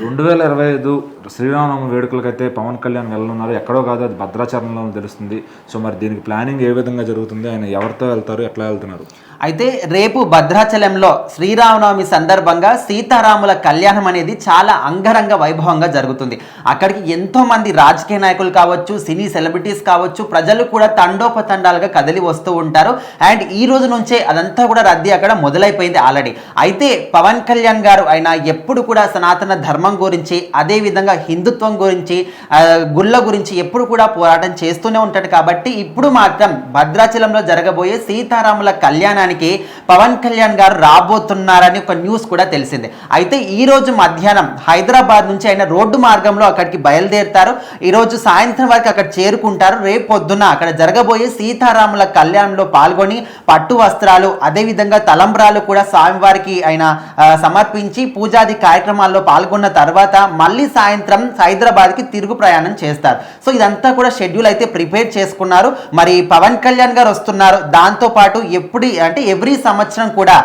2025 శ్రీరామనవమి వేడుకలకైతే పవన్ కళ్యాణ్ వెళ్ళనున్నారు. ఎక్కడో కాదు, అది భద్రాచలంలో తెలుస్తుంది. సో మరి దీనికి ప్లానింగ్ ఏ విధంగా జరుగుతుంది, ఆయన ఎవరితో వెళ్తారు, ఎట్లా వెళ్తున్నారు? అయితే రేపు భద్రాచలంలో శ్రీరామనవమి సందర్భంగా సీతారాముల కళ్యాణం అనేది చాలా అంగరంగ వైభవంగా జరుగుతుంది. అక్కడికి ఎంతో మంది రాజకీయ నాయకులు కావచ్చు, సినీ సెలబ్రిటీస్ కావచ్చు, ప్రజలు కూడా తండోపతండాలుగా కదిలి వస్తూ ఉంటారు. అండ్ ఈ రోజు నుంచే అదంతా కూడా రద్దీ అక్కడ మొదలైపోయింది ఆల్రెడీ. అయితే పవన్ కళ్యాణ్ గారు ఆయన ఎప్పుడు కూడా సనాతన ధర్మం గురించి, అదే విధంగా హిందుత్వం గురించి, గుళ్ళ గురించి ఎప్పుడు కూడా పోరాటం చేస్తూనే ఉంటాడు. కాబట్టి ఇప్పుడు మాత్రం భద్రాచలంలో జరగబోయే సీతారాముల కళ్యాణానికి పవన్ కళ్యాణ్ గారు రాబోతున్నారని ఒక న్యూస్ కూడా తెలిసింది. అయితే ఈ రోజు మధ్యాహ్నం హైదరాబాద్ నుంచి ఆయన రోడ్డు మార్గంలో అక్కడికి బయలుదేరుతారు. ఈ రోజు సాయంత్రం వరకు అక్కడ చేరుకుంటారు. రేపు పొద్దున అక్కడ జరగబోయే సీతారాముల కళ్యాణంలో పాల్గొని పట్టు వస్త్రాలు, అదేవిధంగా తలంబ్రాలు కూడా స్వామివారికి ఆయన సమర్పించి పూజాది కార్యక్రమాల్లో పాల్గొన్న తర్వాత మళ్ళీ సాయంత్రం హైదరాబాద్కి తిరుగు ప్రయాణం చేస్తారు. సో ఇదంతా కూడా షెడ్యూల్ అయితే ప్రిపేర్ చేసుకున్నారు. మరి పవన్ కళ్యాణ్ గారు వస్తున్నారు. దాంతోపాటు ఎవ్రీ సంవత్సరం కూడా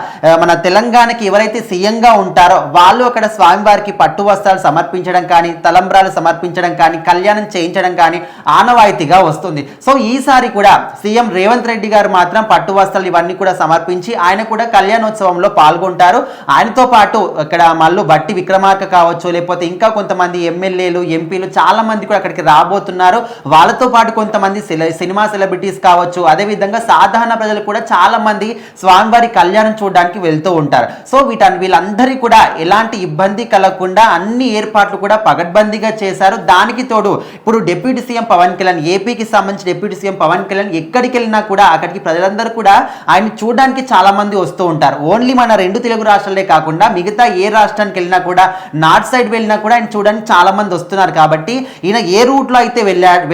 మన తెలంగాణకి ఎవరైతే సీఎంగా ఉంటారో వాళ్ళు అక్కడ స్వామివారికి పట్టు వస్త్రాలు సమర్పించడం కానీ, తలంబ్రాలు సమర్పించడం కానీ, కళ్యాణం చేయించడం కానీ ఆనవాయితీగా వస్తుంది. సో ఈసారి కూడా సీఎం రేవంత్ రెడ్డి గారు మాత్రం పట్టు వస్త్రాలు ఇవన్నీ కూడా సమర్పించి ఆయన కూడా కళ్యాణోత్సవంలో పాల్గొంటారు. ఆయనతో పాటు ఇక్కడ మల్లు బట్టి విక్రమార్క కావచ్చు, లేకపోతే ఇంకా కొంతమంది ఎమ్మెల్యేలు, ఎంపీలు చాలా మంది కూడా అక్కడికి రాబోతున్నారు. వాళ్ళతో పాటు కొంతమంది సినిమా సెలబ్రిటీస్ కావచ్చు, అదేవిధంగా సాధారణ ప్రజలు కూడా చాలా మంది స్వామివారి కళ్యాణం చూడడానికి వెళ్తూ ఉంటారు. సో వీళ్ళందరి కూడా ఎలాంటి ఇబ్బంది కలగకుండా అన్ని ఏర్పాట్లు కూడా పగడ్బందీగా చేశారు. దానికి తోడు ఇప్పుడు డిప్యూటీ సీఎం పవన్ కళ్యాణ్, ఏపీకి సంబంధించి డిప్యూటీ సీఎం పవన్ కళ్యాణ్ ఎక్కడికి వెళ్ళినా కూడా అక్కడికి ప్రజలందరూ కూడా ఆయన చూడడానికి చాలా మంది వస్తూ ఉంటారు. ఓన్లీ మన 2 తెలుగు రాష్ట్రాలే కాకుండా మిగతా ఏ రాష్ట్రానికి వెళ్ళినా కూడా, నార్త్ సైడ్ వెళ్ళినా కూడా ఆయన చూడడానికి చాలా మంది వస్తున్నారు. కాబట్టి ఈయన ఏ రూట్ లో అయితే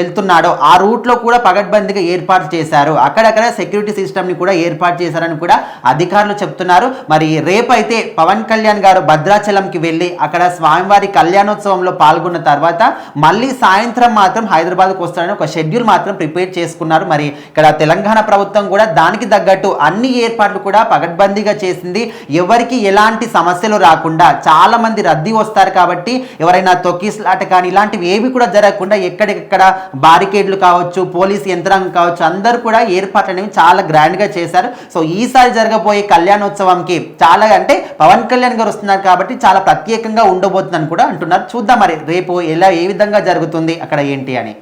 వెళ్తున్నాడో ఆ రూట్ లో కూడా పగడ్బందీగా ఏర్పాటు చేశారు. అక్కడక్కడ సెక్యూరిటీ సిస్టమ్ ని కూడా ఏర్పాటు చేశారని కూడా అధికారులు చెప్తున్నారు. మరి రేపైతే పవన్ కళ్యాణ్ గారు భద్రాచలంకి వెళ్ళి అక్కడ స్వామివారి కళ్యాణోత్సవంలో పాల్గొన్న తర్వాత మళ్ళీ సాయంత్రం మాత్రం హైదరాబాద్కు వస్తారని ఒక షెడ్యూల్ మాత్రం ప్రిపేర్ చేసుకున్నారు. మరి ఇక్కడ తెలంగాణ ప్రభుత్వం కూడా దానికి తగ్గట్టు అన్ని ఏర్పాట్లు కూడా పగడ్బందీగా చేసింది. ఎవరికి ఎలాంటి సమస్యలు రాకుండా, చాలా మంది రద్దీ వస్తారు కాబట్టి ఎవరైనా తొక్కిసలాట కానీ ఇలాంటివి ఏవి కూడా జరగకుండా ఎక్కడెక్కడ బారికేడ్లు కావచ్చు, పోలీసు యంత్రాంగం కావచ్చు, అందరూ కూడా ఏర్పాట్లు అనేవి చాలా గ్రాండ్ గా చేశారు. సో ఈసారి జరగబోయే కళ్యాణోత్సవంకి చాలా పవన్ కళ్యాణ్ గారు వస్తున్నారు కాబట్టి చాలా ప్రత్యేకంగా ఉండబోతుందని కూడా అంటున్నారు. చూద్దాం మరి రేపు ఏ విధంగా జరుగుతుంది అక్కడ ఏంటి అని.